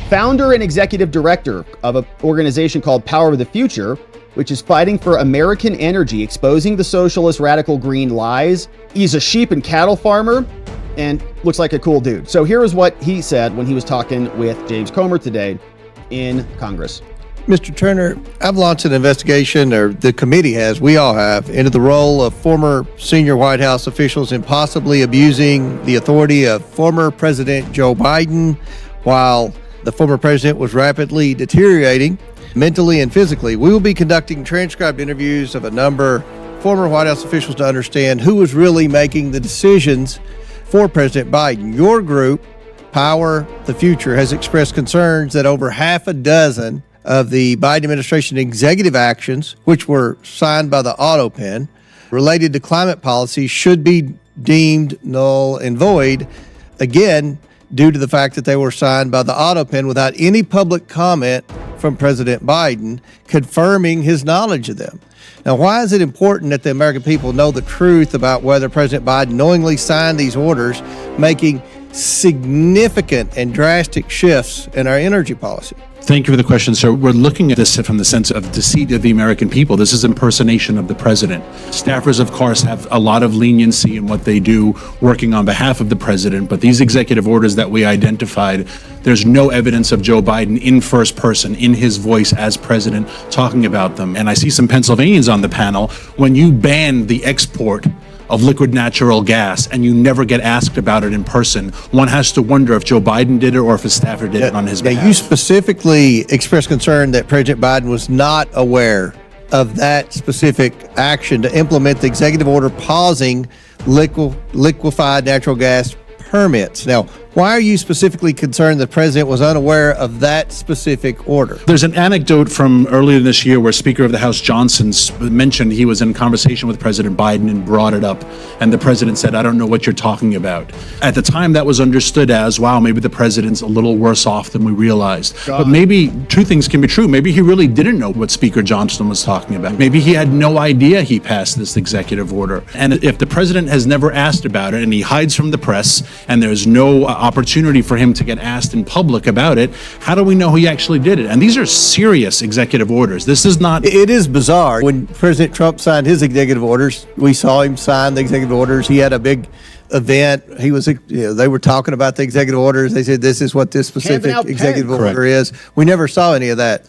founder and executive director of an organization called Power of the Future, which is fighting for American energy, exposing the socialist radical green lies. He's a sheep and cattle farmer and looks like a cool dude. So here is what he said when he was talking with James Comer today in Congress. Mr. Turner, I've launched an investigation, or the committee has, we all have, into the role of former senior White House officials in possibly abusing the authority of former President Joe Biden while the former president was rapidly deteriorating mentally and physically. We will be conducting transcribed interviews of a number of former White House officials to understand who was really making the decisions for President Biden. Your group, Power the Future, has expressed concerns that over half a dozen of the Biden administration executive actions, which were signed by the auto pen, related to climate policy should be deemed null and void, again, due to the fact that they were signed by the auto pen without any public comment from President Biden confirming his knowledge of them. Now, why is it important that the American people know the truth about whether President Biden knowingly signed these orders, making significant and drastic shifts in our energy policy? Thank you for the question, sir. We're looking at this from the sense of deceit of the American people. This is impersonation of the president. Staffers, of course, have a lot of leniency in what they do working on behalf of the president, but these executive orders that we identified, there's no evidence of Joe Biden in first person, in his voice as president, talking about them. And I see some Pennsylvanians on the panel. When you ban the export of liquid natural gas and you never get asked about it in person, one has to wonder if Joe Biden did it or if his staffer did it on his behalf. You specifically expressed concern that President Biden was not aware of that specific action to implement the executive order pausing liquefied natural gas permits. Now, why are you specifically concerned the president was unaware of that specific order? There's an anecdote from earlier this year where Speaker of the House Johnson mentioned he was in conversation with President Biden and brought it up. And the president said, I don't know what you're talking about. At the time, that was understood as, wow, maybe the president's a little worse off than we realized. But maybe two things can be true. Maybe he really didn't know what Speaker Johnson was talking about. Maybe he had no idea he passed this executive order. And if the president has never asked about it and he hides from the press and there's no opportunity for him to get asked in public about it, how do we know he actually did it? And these are serious executive orders. This is not... It is bizarre. When President Trump signed his executive orders, we saw him sign the executive orders. He had a big event. He was, they were talking about the executive orders. They said, this is what this specific executive order is. We never saw any of that.